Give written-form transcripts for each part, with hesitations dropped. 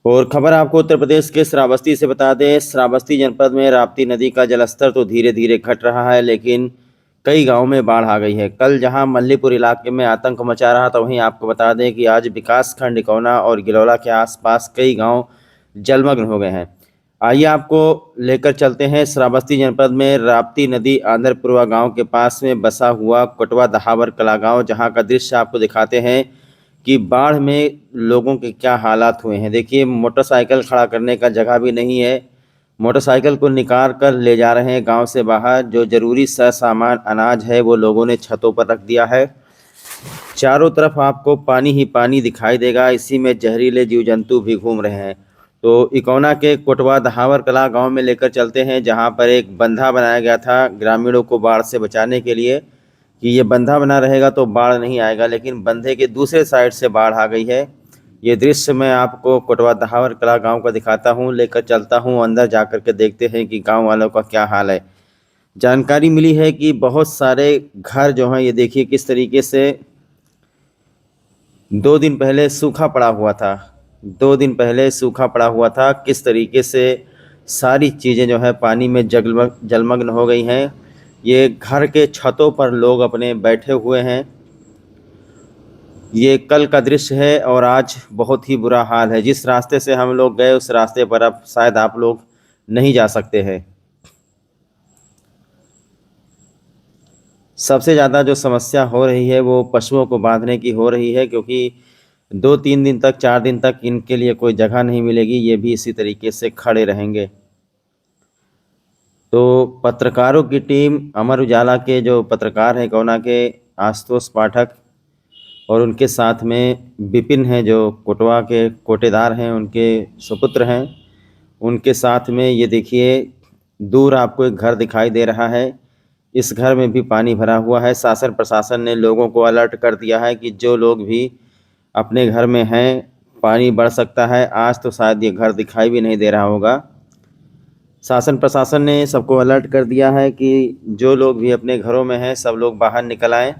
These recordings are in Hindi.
और खबर आपको उत्तर प्रदेश के श्रावस्ती से बता दें। श्रावस्ती जनपद में राप्ती नदी का जलस्तर तो धीरे धीरे घट रहा है, लेकिन कई गांवों में बाढ़ आ गई है। कल जहां मल्लीपुर इलाके में आतंक मचा रहा था, वहीं आपको बता दें कि आज विकासखंड इकौना और गिलौला के आसपास कई गांव जलमग्न हो गए हैं। आइए आपको लेकर चलते हैं श्रावस्ती जनपद में राप्ती नदी आंध्रपुरवा गांव के पास में बसा हुआ कोटवा दहावर कला गांव, जहां का दृश्य आपको दिखाते हैं कि बाढ़ में लोगों के क्या हालात हुए हैं। देखिए, मोटरसाइकिल खड़ा करने का जगह भी नहीं है। मोटरसाइकिल को निकाल कर ले जा रहे हैं गांव से बाहर। जो जरूरी सामान अनाज है वो लोगों ने छतों पर रख दिया है। चारों तरफ आपको पानी ही पानी दिखाई देगा। इसी में जहरीले जीव जंतु भी घूम रहे हैं। तो इकौना के कोटवा दहावर कला गांव में लेकर चलते हैं, जहां पर एक बंधा बनाया गया था ग्रामीणों को बाढ़ से बचाने के लिए कि ये बंधा बना रहेगा तो बाढ़ नहीं आएगा, लेकिन बंधे के दूसरे साइड से बाढ़ आ गई है। ये दृश्य मैं आपको कोटवा दहावर कला गांव का दिखाता हूं, लेकर चलता हूं अंदर जाकर के देखते हैं कि गांव वालों का क्या हाल है। जानकारी मिली है कि बहुत सारे घर जो हैं, ये देखिए किस तरीके से 2 दिन पहले सूखा पड़ा हुआ था। 2 दिन पहले सूखा पड़ा हुआ था, किस तरीके से सारी चीज़ें जो है पानी में जलमग्न हो गई हैं। ये घर के छतों पर लोग अपने बैठे हुए हैं। ये कल का दृश्य है और आज बहुत ही बुरा हाल है। जिस रास्ते से हम लोग गए उस रास्ते पर अब शायद आप लोग नहीं जा सकते हैं। सबसे ज़्यादा जो समस्या हो रही है वो पशुओं को बांधने की हो रही है, क्योंकि 2-3 दिन तक 4 दिन तक इनके लिए कोई जगह नहीं मिलेगी। ये भी इसी तरीके से खड़े रहेंगे। तो पत्रकारों की टीम, अमर उजाला के जो पत्रकार हैं कोना के आशुतोष पाठक, और उनके साथ में विपिन हैं जो कोटवा के कोटेदार हैं, उनके सुपुत्र हैं। उनके साथ में ये देखिए दूर आपको एक घर दिखाई दे रहा है। इस घर में भी पानी भरा हुआ है। शासन प्रशासन ने लोगों को अलर्ट कर दिया है कि जो लोग भी अपने घर में हैं, पानी बढ़ सकता है। आज तो शायद ये घर दिखाई भी नहीं दे रहा होगा। शासन प्रशासन ने सबको अलर्ट कर दिया है कि जो लोग भी अपने घरों में हैं सब लोग बाहर निकल आएँ।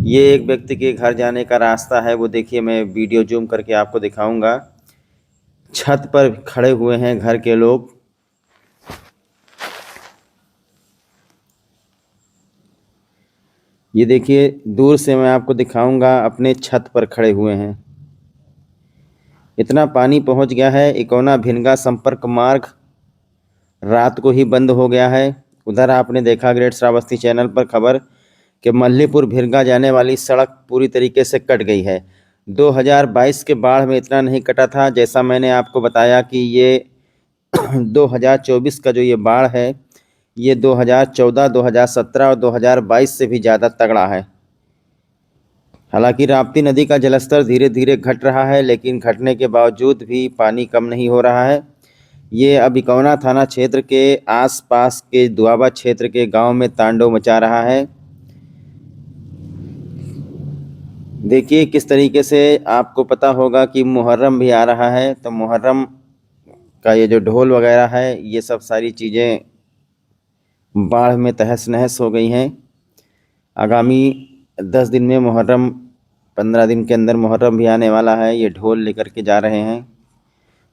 ये एक व्यक्ति के घर जाने का रास्ता है, वो देखिए मैं वीडियो जूम करके आपको दिखाऊंगा। छत पर खड़े हुए हैं घर के लोग। ये देखिए दूर से मैं आपको दिखाऊंगा, अपने छत पर खड़े हुए हैं। इतना पानी पहुंच गया है। इकौना भिनगा संपर्क मार्ग रात को ही बंद हो गया है। उधर आपने देखा ग्रेट श्रावस्ती चैनल पर खबर कि मल्लीपुर भिरगा जाने वाली सड़क पूरी तरीके से कट गई है। 2022 के बाढ़ में इतना नहीं कटा था। जैसा मैंने आपको बताया कि ये 2024 का जो ये बाढ़ है, ये 2014, 2017 और 2022 से भी ज़्यादा तगड़ा है। हालांकि राप्ती नदी का जलस्तर धीरे धीरे घट रहा है, लेकिन घटने के बावजूद भी पानी कम नहीं हो रहा है। ये अब इकौना थाना क्षेत्र के आसपास के दुआबा क्षेत्र के गांव में तांडव मचा रहा है। देखिए किस तरीके से, आपको पता होगा कि मुहर्रम भी आ रहा है, तो मुहर्रम का ये जो ढोल वगैरह है, ये सब सारी चीज़ें बाढ़ में तहस नहस हो गई हैं। आगामी 10 दिन में मुहर्रम, 15 दिन के अंदर मुहर्रम भी आने वाला है। ये ढोल लेकर के जा रहे हैं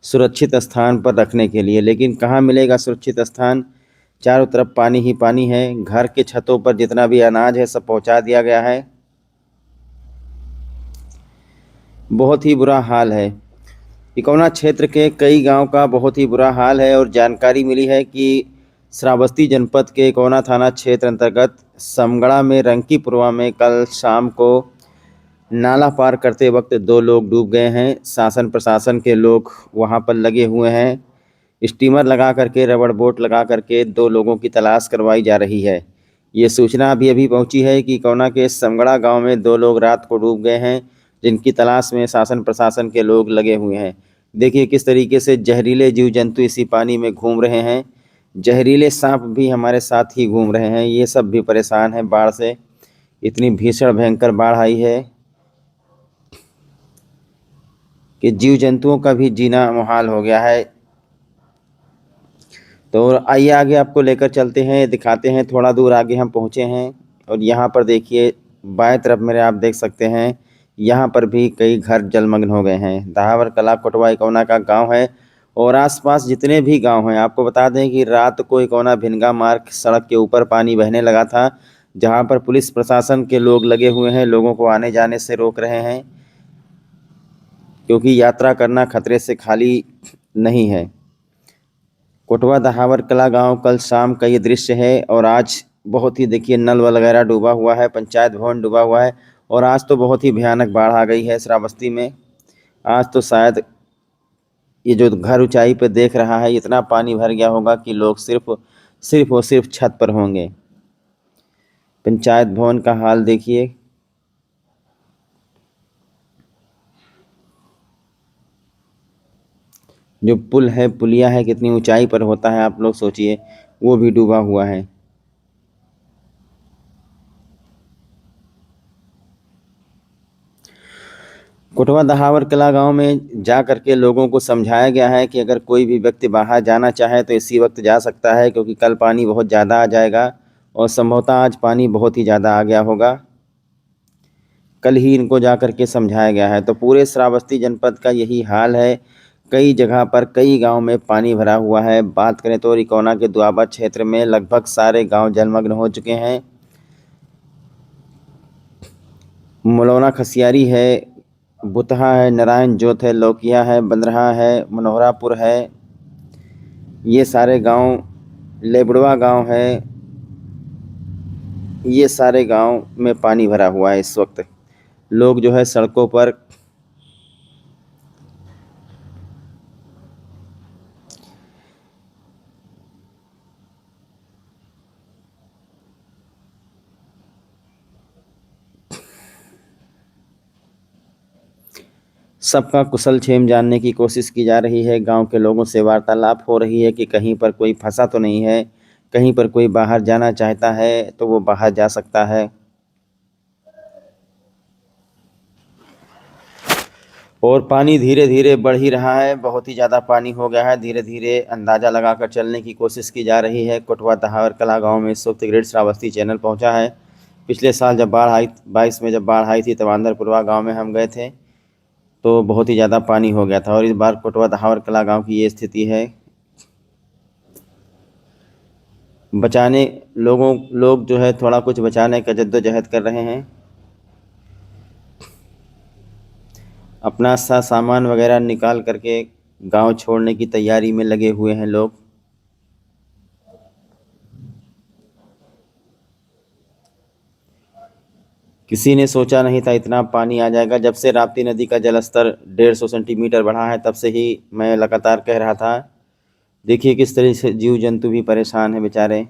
सुरक्षित स्थान पर रखने के लिए, लेकिन कहाँ मिलेगा सुरक्षित स्थान। चारों तरफ पानी ही पानी है। घर के छतों पर जितना भी अनाज है सब पहुंचा दिया गया है। बहुत ही बुरा हाल है। इकौना क्षेत्र के कई गांव का बहुत ही बुरा हाल है। और जानकारी मिली है कि श्रावस्ती जनपद के इकौना थाना क्षेत्र अंतर्गत समगड़ा में रंकीपुरवा में कल शाम को नाला पार करते वक्त 2 लोग डूब गए हैं। शासन प्रशासन के लोग वहां पर लगे हुए हैं। स्टीमर लगा करके, रबड़ बोट लगा करके 2 लोगों की तलाश करवाई जा रही है। ये सूचना अभी अभी पहुंची है कि इकौना के समगड़ा गांव में 2 लोग रात को डूब गए हैं, जिनकी तलाश में शासन प्रशासन के लोग लगे हुए हैं। देखिए किस तरीके से जहरीले जीव जंतु इसी पानी में घूम रहे हैं। जहरीले सांप भी हमारे साथ ही घूम रहे हैं। ये सब भी परेशान हैं बाढ़ से। इतनी भीषण भयंकर बाढ़ आई है कि जीव जंतुओं का भी जीना मुहाल हो गया है। तो आइए आगे आपको लेकर चलते हैं, दिखाते हैं। थोड़ा दूर आगे हम पहुँचे हैं और यहाँ पर देखिए बाएं तरफ मेरे आप देख सकते हैं यहाँ पर भी कई घर जलमग्न हो गए हैं। दहावर कला कोटवा इकौना का गांव है और आसपास जितने भी गांव हैं, आपको बता दें कि रात को इकौना भिनगा मार्ग सड़क के ऊपर पानी बहने लगा था, जहां पर पुलिस प्रशासन के लोग लगे हुए हैं, लोगों को आने जाने से रोक रहे हैं, क्योंकि यात्रा करना खतरे से खाली नहीं है। कोटवा दहावर कला गांव कल शाम का ये दृश्य है और आज बहुत ही, देखिए, नल वगैरह डूबा हुआ है, पंचायत भवन डूबा हुआ है और आज तो बहुत ही भयानक बाढ़ आ गई है श्रावस्ती में। आज तो शायद ये जो घर ऊंचाई पे देख रहा है, इतना पानी भर गया होगा कि लोग सिर्फ और सिर्फ छत पर होंगे। पंचायत भवन का हाल देखिए। जो पुल है, पुलिया है, कितनी ऊंचाई पर होता है आप लोग सोचिए, वो भी डूबा हुआ है। कोटवा दहावर कला गांव में जा करके लोगों को समझाया गया है कि अगर कोई भी व्यक्ति बाहर जाना चाहे तो इसी वक्त जा सकता है, क्योंकि कल पानी बहुत ज़्यादा आ जाएगा और संभवतः आज पानी बहुत ही ज़्यादा आ गया होगा। कल ही इनको जा करके समझाया गया है। तो पूरे श्रावस्ती जनपद का यही हाल है। कई जगह पर, कई गांव में पानी भरा हुआ है। बात करें तो रिकौना के दुआबा क्षेत्र में लगभग सारे गांव जलमग्न हो चुके हैं। मलौना खसियारी है, बुतहा है, नारायण जोत है, लौकिया है, बंदरहा है, मनोहरापुर है, ये सारे गांव, लेबड़वा गांव है, ये सारे गांव में पानी भरा हुआ है। इस वक्त लोग जो है सड़कों पर सबका कुशल क्षेम जानने की कोशिश की जा रही है। गांव के लोगों से वार्तालाप हो रही है कि कहीं पर कोई फंसा तो नहीं है, कहीं पर कोई बाहर जाना चाहता है तो वो बाहर जा सकता है। और पानी धीरे धीरे बढ़ ही रहा है, बहुत ही ज़्यादा पानी हो गया है। धीरे धीरे अंदाज़ा लगाकर चलने की कोशिश की जा रही है। कोटवा दहावर कला गाँव में इस वक्त ग्रेट श्रावस्ती चैनल पहुँचा है। पिछले साल जब बाढ़ आई, 22 में जब बाढ़ आई थी, तब आंध्रपुरवा गाँव में हम गए थे तो बहुत ही ज़्यादा पानी हो गया था। और इस बार कोटवा दहावर कला गांव की ये स्थिति है। बचाने लोग जो है थोड़ा कुछ बचाने का जद्दोजहद कर रहे हैं। अपना सा सामान वगैरह निकाल करके गांव छोड़ने की तैयारी में लगे हुए हैं लोग। किसी ने सोचा नहीं था इतना पानी आ जाएगा। जब से राप्ती नदी का जलस्तर 150 सेंटीमीटर बढ़ा है, तब से ही मैं लगातार कह रहा था। देखिए किस तरह से जीव जंतु भी परेशान हैं बेचारे।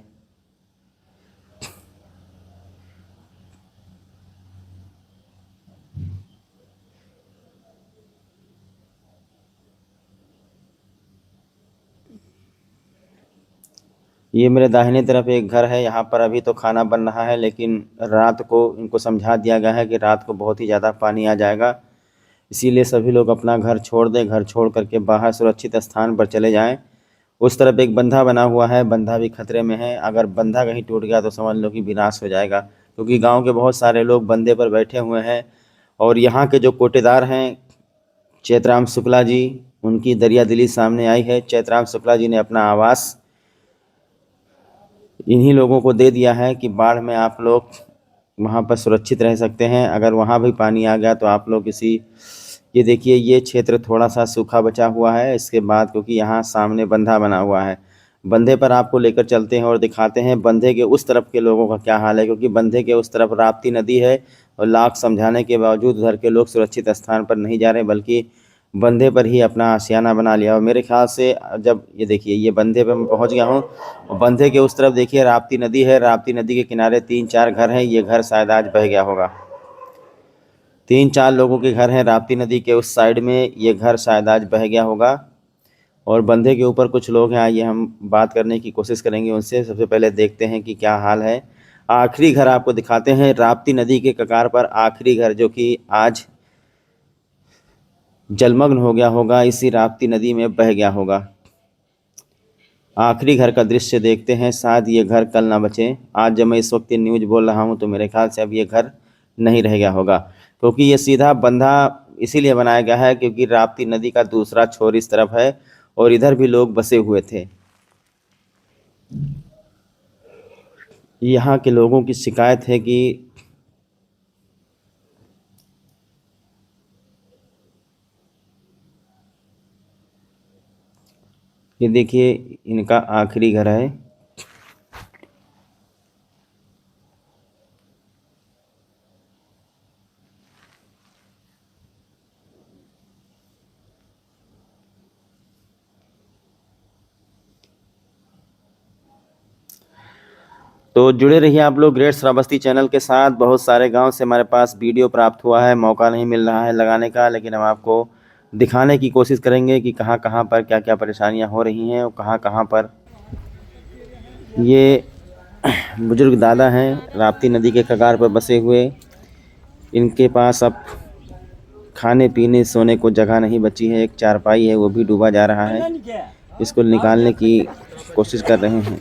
ये मेरे दाहिने तरफ एक घर है, यहाँ पर अभी तो खाना बन रहा है, लेकिन रात को इनको समझा दिया गया है कि रात को बहुत ही ज़्यादा पानी आ जाएगा, इसीलिए सभी लोग अपना घर छोड़ दें, घर छोड़ करके बाहर सुरक्षित स्थान पर चले जाएं। उस तरफ एक बंधा बना हुआ है, बंधा भी खतरे में है। अगर बंधा कहीं टूट गया तो समझ लो कि विनाश हो जाएगा, क्योंकि गांव के बहुत सारे लोग बंधे पर बैठे हुए हैं। और यहाँ के जो कोटेदार हैं चैतराम शुक्ला जी, उनकी दरिया दिली सामने आई है। चैतराम शुक्ला जी ने अपना आवास इन्हीं लोगों को दे दिया है कि बाढ़ में आप लोग वहाँ पर सुरक्षित रह सकते हैं। अगर वहाँ भी पानी आ गया तो आप लोग ये देखिए, ये क्षेत्र थोड़ा सा सूखा बचा हुआ है। इसके बाद क्योंकि यहाँ सामने बंधा बना हुआ है, बंधे पर आपको लेकर चलते हैं और दिखाते हैं बंधे के उस तरफ के लोगों का क्या हाल है, क्योंकि बंधे के उस तरफ राप्ती नदी है और लाख समझाने के बावजूद उधर के लोग सुरक्षित स्थान पर नहीं जा रहे, बल्कि बंधे पर ही अपना आशियाना बना लिया। और मेरे ख्याल से जब ये देखिए, ये बंधे पर मैं पहुंच गया हूं और बंधे के उस तरफ देखिए राप्ती नदी है। राप्ती नदी के किनारे 3-4 घर हैं। ये घर शायद आज बह गया होगा। 3-4 लोगों के घर हैं राप्ती नदी के उस साइड में, ये घर शायद आज बह गया होगा। और बंधे के ऊपर कुछ लोग हैं, आइए हम बात करने की कोशिश करेंगे उनसे। सबसे पहले देखते हैं कि क्या हाल है। आखिरी घर आपको दिखाते हैं, राप्ती नदी के कगार पर आखिरी घर जो कि आज जलमग्न हो गया होगा, इसी राप्ती नदी में बह गया होगा। आखिरी घर का दृश्य देखते हैं, शायद ये घर कल ना बचे। आज जब मैं इस वक्त ये न्यूज़ बोल रहा हूँ तो मेरे ख्याल से अब ये घर नहीं रह गया होगा। क्योंकि ये सीधा बंधा इसीलिए बनाया गया है क्योंकि राप्ती नदी का दूसरा छोर इस तरफ है और इधर भी लोग बसे हुए थे। यहाँ के लोगों की शिकायत है कि ये देखिए इनका आखिरी घर है। तो जुड़े रहिए आप लोग ग्रेट श्रावस्ती चैनल के साथ। बहुत सारे गांव से हमारे पास वीडियो प्राप्त हुआ है, मौका नहीं मिल रहा है लगाने का, लेकिन हम आपको दिखाने की कोशिश करेंगे कि कहां कहां पर क्या क्या परेशानियां हो रही हैं और कहां कहां पर। ये बुजुर्ग दादा हैं राप्ती नदी के कगार पर बसे हुए। इनके पास अब खाने पीने सोने को जगह नहीं बची है। एक चारपाई है वो भी डूबा जा रहा है, इसको निकालने की कोशिश कर रहे हैं।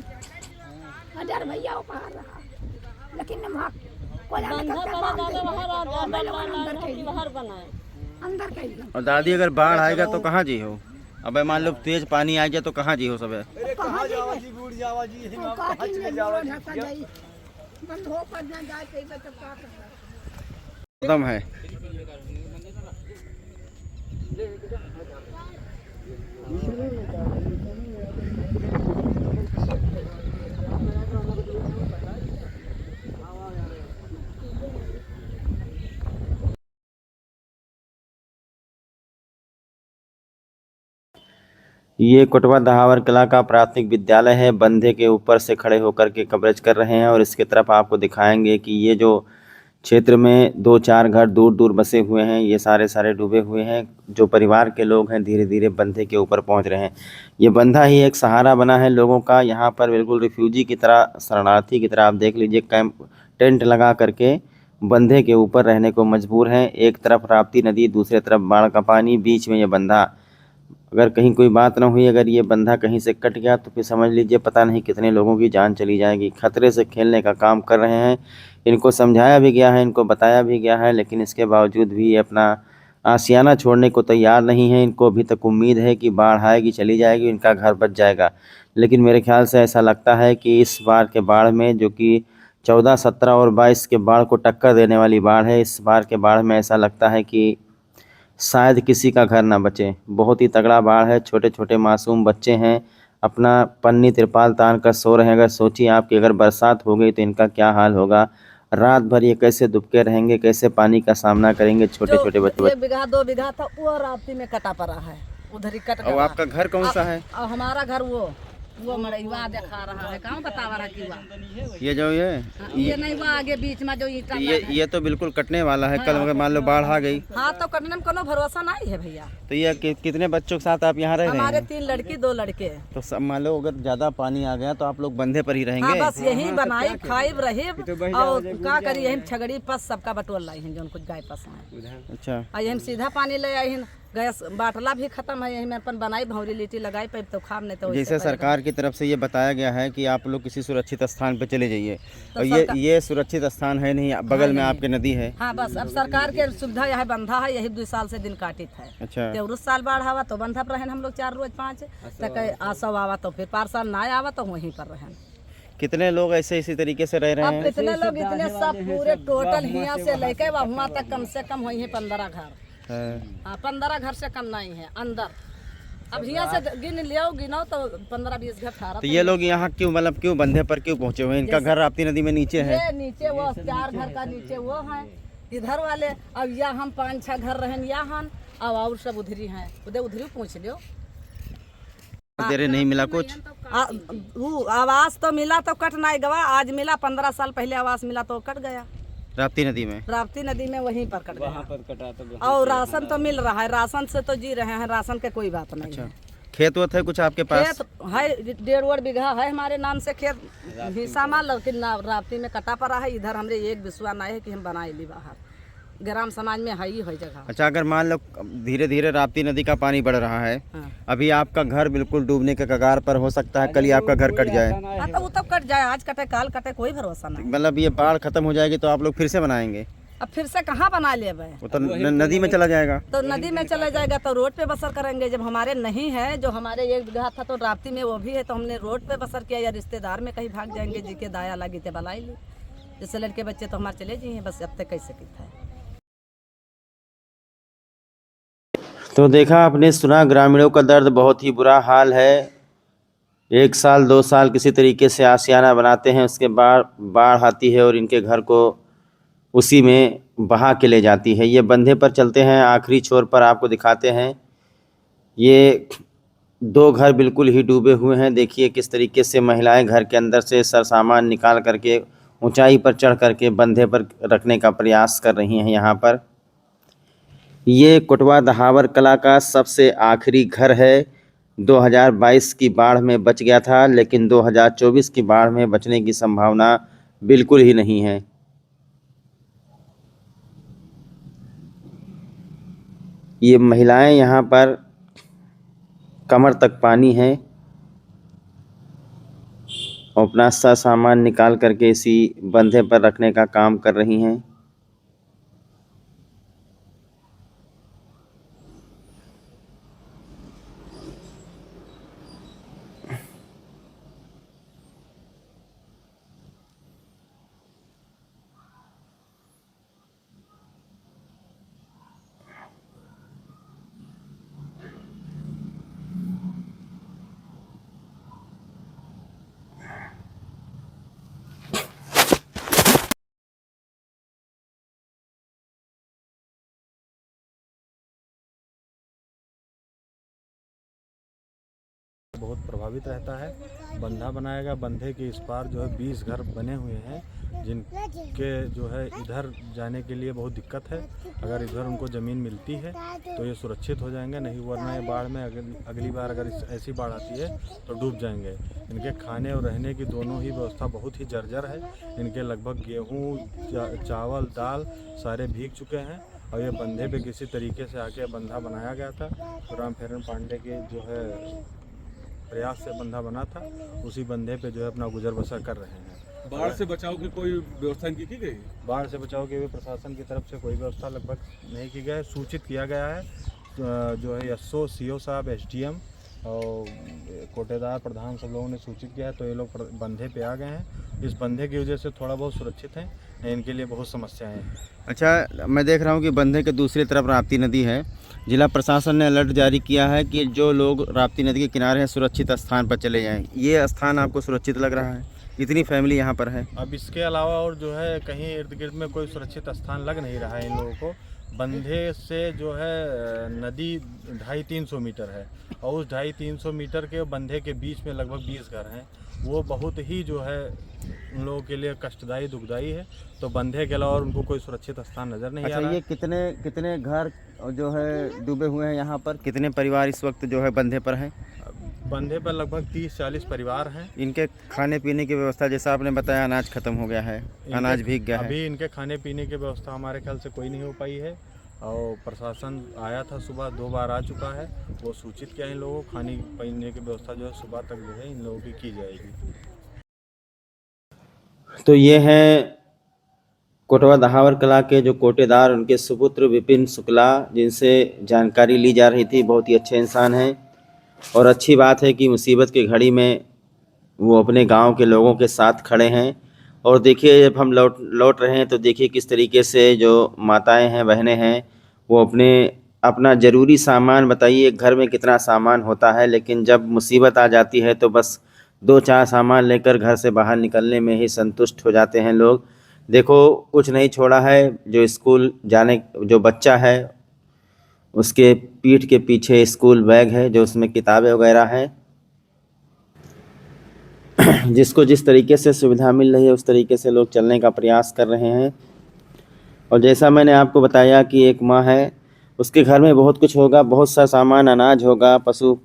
भैया उपहार रहा लेकिन और दादी अगर बाढ़ आएगा तो कहाँ जी हो? अब मान लो तेज पानी आ गया तो कहाँ जी हो सब? खत्म है। ये कोटवा दहावर कला का प्राथमिक विद्यालय है। बंधे के ऊपर से खड़े होकर के कवरेज कर रहे हैं और इसके तरफ आपको दिखाएंगे कि ये जो क्षेत्र में 2-4 घर दूर दूर बसे हुए हैं, ये सारे डूबे हुए हैं। जो परिवार के लोग हैं धीरे धीरे बंधे के ऊपर पहुंच रहे हैं। ये बंधा ही एक सहारा बना है लोगों का। यहाँ पर बिल्कुल रिफ्यूजी की तरह, शरणार्थी की तरह आप देख लीजिए, कैंप टेंट लगा करके बंधे के ऊपर रहने को मजबूर हैं। एक तरफ राप्ती नदी, दूसरे तरफ बाढ़ का पानी, बीच में ये बंधा। अगर कहीं कोई बात ना हुई, अगर ये बंधा कहीं से कट गया तो फिर समझ लीजिए पता नहीं कितने लोगों की जान चली जाएगी। खतरे से खेलने का काम कर रहे हैं। इनको समझाया भी गया है, इनको बताया भी गया है, लेकिन इसके बावजूद भी ये अपना आशियाना छोड़ने को तैयार नहीं है। इनको अभी तक उम्मीद है कि बाढ़ आएगी, चली जाएगी, इनका घर बच जाएगा। लेकिन मेरे ख्याल से ऐसा लगता है कि इस बार के बाढ़ में, जो कि 14, 17 और 22 के बाढ़ को टक्कर देने वाली बाढ़ है, इस बार के बाढ़ में ऐसा लगता है कि शायद किसी का घर ना बचे। बहुत ही तगड़ा बाढ़ है। छोटे छोटे मासूम बच्चे हैं, अपना पन्नी तिरपाल तान कर सो रहे हैं। अगर सोचिए आपकी अगर बरसात हो गई तो इनका क्या हाल होगा। रात भर ये कैसे दुबके रहेंगे, कैसे पानी का सामना करेंगे छोटे छोटे बच्चे। 1 बीघा 2 बीघा था वो राप्ती में कटा पड़ा है, उधर ही कट गया। और आपका घर कौन सा है? और हमारा घर वो मड़ईवा दिखा रहा है, कहाँ बतावा रहा कि ये जो ये नहीं वो आगे बीच में जो ईंटा ये तो बिल्कुल कटने वाला है। कल अगर मान लो बाढ़ आ गई, हाँ तो कटने में कोनो भरोसा नहीं है भैया। तो ये कितने बच्चों के साथ आप यहाँ रह रहे हैं? हमारे 3 लड़की 2 लड़के। तो सब मान लो अगर ज्यादा पानी आ गया तो आप लोग बंधे पर ही रहेंगे? हाँ, बस यही बनाई खाइब रही और क्या करी, यही छगड़ी पस सबका बटोल लाई हैं जो कुछ गाय पस है। अच्छा, यही सीधा पानी ले आई हैं, गैस बाटला भी खत्म है, यही में अपन बनाई भौरी लिट्टी लगाई पे तो खाम नहीं तो। जैसे सरकार की तरफ से ये बताया गया है कि आप लोग किसी सुरक्षित स्थान पे चले जाइए, और ये सुरक्षित स्थान है नहीं, बगल में आपके नदी है। हाँ, बस अब सरकार के सुविधा यह बंधा है, यही 2 साल से दिन काटित है। अच्छा, तो उस साल बाढ़ आवा तो बंधा पर रहे हम लोग 4 रोज 5 तक, आसव आवा तो फिर पार्सल ना आवा तो वहीं पर रहे। कितने लोग ऐसे इसी तरीके से रह रहे हैं? अब कितने लोग, इतने सब पूरे टोटल हियाँ से लेके वहाँ तक कम से कम वही 15 घर। हाँ, 15 घर से कम नहीं है अंदर। अब यहाँ से गिनो तो 15-20 घर था। तो ये लोग यहाँ क्यों, मतलब क्यों बंधे पर क्यों पहुँचे हुए? इनका घर राप्ती नदी में नीचे है। ये नीचे वो 4 घर का नीचे वो है इधर वाले। अब या हम 5-6 घर रहन यहाँ, अब और सब उधरी हैं, उधरी पूछ लियो। तेरे नहीं मिला कुछ? आवास तो मिला तो कट नहीं गवा, आज मिला। 15 साल पहले आवास मिला तो कट गया राप्ती नदी में। राप्ती नदी में वहीं पर कट गया। और राशन तो मिल रहा है, राशन से तो जी रहे हैं, राशन के कोई बात नहीं। अच्छा, खेत वत है कुछ आपके पास? खेत है 1.5 बीघा है हमारे नाम से खेत, हिस्सा माल, लेकिन राप्ती में कटा पड़ा है। इधर हमरे एक विश्वास नहीं है कि हम बनाए ली बाहर, ग्राम समाज में है ही है जगह। अच्छा, अगर मान लो धीरे धीरे राप्ती नदी का पानी बढ़ रहा है, हाँ। अभी आपका घर बिल्कुल डूबने के कगार पर हो सकता है, कल ही आपका घर कट जाए। तो वो तब कट जाए, आज कटे काल कटे कोई भरोसा नहीं। मतलब ये बाढ़ खत्म हो जाएगी तो आप लोग फिर से बनाएंगे? अब फिर से कहाँ बना लेबे, वो तो नदी में चला जाएगा। तो नदी में चला जाएगा तो रोड पे बसर करेंगे। जब हमारे नहीं है, जो हमारे एक बीघा था तो राप्ती में वो भी है, तो हमने रोड पे बसर किया, या रिश्तेदार में कहीं भाग जाएंगे जी के दाया लगी थे बलाई ली। जैसे लड़के बच्चे तो हमारे चले जाइए, बस अब तक कैसे किता है। तो देखा आपने, सुना ग्रामीणों का दर्द, बहुत ही बुरा हाल है। 1 साल 2 साल किसी तरीके से आशियाना बनाते हैं, उसके बाद बाढ़ आती है और इनके घर को उसी में बहा के ले जाती है। ये बंधे पर चलते हैं, आखिरी छोर पर आपको दिखाते हैं। ये 2 घर बिल्कुल ही डूबे हुए हैं। देखिए किस तरीके से महिलाएं घर के अंदर से सर सामान निकाल करके ऊंचाई पर चढ़ करके बंधे पर रखने का प्रयास कर रही हैं। यहाँ पर ये कोटवा दहावर कला का सबसे आखिरी घर है। 2022 की बाढ़ में बच गया था, लेकिन 2024 की बाढ़ में बचने की संभावना बिल्कुल ही नहीं है। ये महिलाएं यहाँ पर कमर तक पानी है और अपना सा सामान निकाल करके इसी बंधे पर रखने का काम कर रही हैं। बहुत प्रभावित रहता है। बंधा बनाएगा, बंधे के इस पार जो है 20 घर बने हुए हैं, जिनके जो है इधर जाने के लिए बहुत दिक्कत है। अगर इधर उनको ज़मीन मिलती है तो ये सुरक्षित हो जाएंगे, नहीं वरना ये बाढ़ में अगली बार अगर ऐसी बाढ़ आती है तो डूब जाएंगे। इनके खाने और रहने की दोनों ही व्यवस्था बहुत ही जर्जर है। इनके लगभग गेहूँ, चावल, दाल सारे भीग चुके हैं और ये बंधे पे किसी तरीके से आके बंधा बनाया गया था। तो रामफेरन पांडे के जो है प्रयास से बंधा बना था, उसी बंधे पे जो है अपना गुजर बसर कर रहे हैं। बाढ़ से बचाव की कोई व्यवस्था इनकी की गई? बाढ़ से बचाव के लिए प्रशासन की तरफ से कोई व्यवस्था लगभग नहीं की गई है। सूचित किया गया है जो है एसओ, सीओ साहब, एसडीएम और कोटेदार प्रधान सब लोगों ने सूचित किया है, तो ये लोग बंधे पे आ गए हैं। इस बंधे की वजह से थोड़ा बहुत सुरक्षित हैं, इनके लिए बहुत समस्याएं हैं। अच्छा, मैं देख रहा हूँ कि बंधे के दूसरी तरफ राप्ती नदी है। जिला प्रशासन ने अलर्ट जारी किया है कि जो लोग राप्ती नदी के किनारे हैं सुरक्षित स्थान पर चले जाएं। ये स्थान आपको सुरक्षित लग रहा है? इतनी फैमिली यहाँ पर है। अब इसके अलावा और जो है कहीं इर्द गिर्द में कोई सुरक्षित स्थान लग नहीं रहा है इन लोगों को। बंधे से जो है नदी 250-300 मीटर है और उस 250-300 मीटर के बंधे के बीच में लगभग 20 घर हैं। वो बहुत ही जो है उन लोगों के लिए कष्टदायी, दुखदायी है। तो बंधे के अलावा उनको कोई सुरक्षित स्थान नज़र नहीं आ रहा है। ये कितने घर जो है डूबे हुए हैं यहाँ पर? कितने परिवार इस वक्त जो है बंधे पर हैं? बंधे पर लगभग 30-40 परिवार हैं। इनके खाने पीने की व्यवस्था, जैसा आपने बताया अनाज खत्म हो गया है, अनाज भीग गया है। अभी इनके खाने पीने की व्यवस्था हमारे ख्याल से कोई नहीं हो पाई है और प्रशासन आया था, सुबह 2 बार आ चुका है। वो सूचित किया इन लोगों को, खाने पीने की व्यवस्था जो है सुबह तक जो है इन लोगों की जाएगी। तो ये हैं कोटवा दहावर कला के जो कोटेदार, उनके सुपुत्र विपिन शुक्ला, जिनसे जानकारी ली जा रही थी। बहुत ही अच्छे इंसान हैं और अच्छी बात है कि मुसीबत की घड़ी में वो अपने गांव के लोगों के साथ खड़े हैं। और देखिए, जब हम लौट रहे हैं तो देखिए किस तरीके से जो माताएं हैं, बहनें हैं, वो अपना ज़रूरी सामान, बताइए एक घर में कितना सामान होता है, लेकिन जब मुसीबत आ जाती है तो बस 2-4 सामान लेकर घर से बाहर निकलने में ही संतुष्ट हो जाते हैं लोग। देखो, कुछ नहीं छोड़ा है। जो स्कूल जाने जो बच्चा है, उसके पीठ के पीछे स्कूल बैग है, जो उसमें किताबें वगैरह हैं। जिसको जिस तरीके से सुविधा मिल रही है उस तरीके से लोग चलने का प्रयास कर रहे हैं। और जैसा मैंने आपको बताया कि एक माँ है, उसके घर में बहुत कुछ होगा, बहुत सा सामान, अनाज होगा, पशु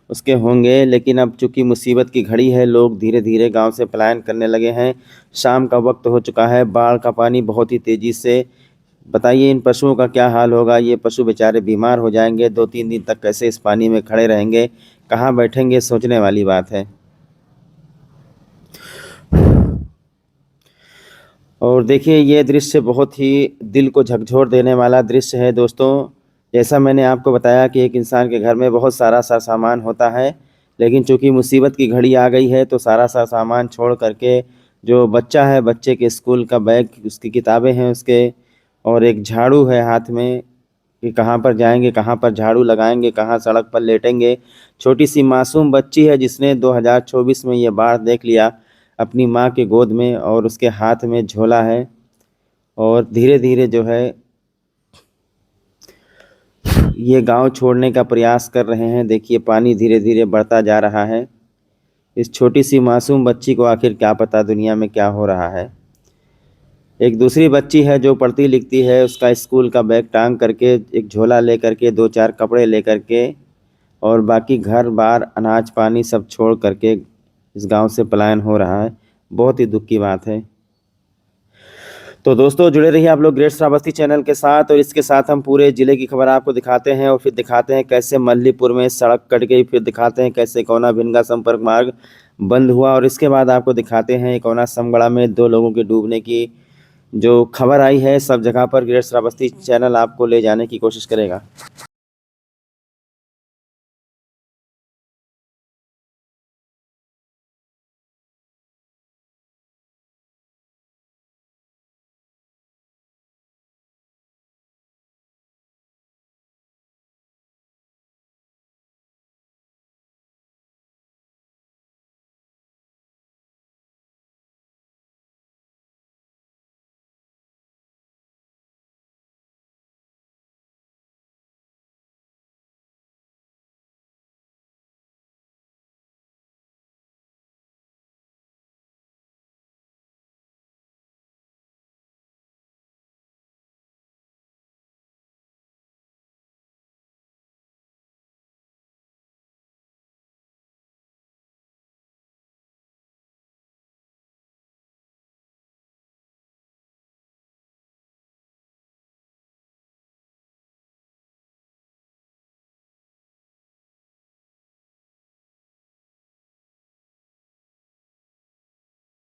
उसके होंगे, लेकिन अब चूंकि मुसीबत की घड़ी है, लोग धीरे धीरे गांव से पलायन करने लगे हैं। शाम का वक्त हो चुका है, बाढ़ का पानी बहुत ही तेज़ी से, बताइए इन पशुओं का क्या हाल होगा। ये पशु बेचारे बीमार हो जाएंगे, 2-3 दिन तक कैसे इस पानी में खड़े रहेंगे, कहाँ बैठेंगे, सोचने वाली बात है। और देखिए ये दृश्य बहुत ही दिल को झकझोर देने वाला दृश्य है दोस्तों। जैसा मैंने आपको बताया कि एक इंसान के घर में बहुत सारा सामान होता है, लेकिन चूंकि मुसीबत की घड़ी आ गई है तो सारा सामान छोड़ करके जो बच्चा है, बच्चे के स्कूल का बैग, उसकी किताबें हैं उसके, और एक झाड़ू है हाथ में कि कहाँ पर जाएंगे, कहाँ पर झाड़ू लगाएंगे, कहाँ सड़क पर लेटेंगे। छोटी सी मासूम बच्ची है जिसने 2024 में ये बाढ़ देख लिया अपनी माँ के गोद में, और उसके हाथ में झोला है और धीरे धीरे जो है ये गांव छोड़ने का प्रयास कर रहे हैं। देखिए पानी धीरे धीरे बढ़ता जा रहा है। इस छोटी सी मासूम बच्ची को आखिर क्या पता दुनिया में क्या हो रहा है। एक दूसरी बच्ची है जो पढ़ती लिखती है, उसका स्कूल का बैग टांग करके, एक झोला ले करके, 2-4 कपड़े ले करके, और बाकी घर बार अनाज पानी सब छोड़ करके इस गांव से पलायन हो रहा है। बहुत ही दुख की बात है। तो दोस्तों जुड़े रहिए आप लोग ग्रेट श्रावस्ती चैनल के साथ, और इसके साथ हम पूरे ज़िले की खबर आपको दिखाते हैं, और फिर दिखाते हैं कैसे मल्लीपुर में सड़क कट गई, फिर दिखाते हैं कैसे कोना भिनगा संपर्क मार्ग बंद हुआ, और इसके बाद आपको दिखाते हैं कोना समगड़ा में 2 लोगों के डूबने की जो खबर आई है। सब जगह पर ग्रेट श्रावस्ती चैनल आपको ले जाने की कोशिश करेगा।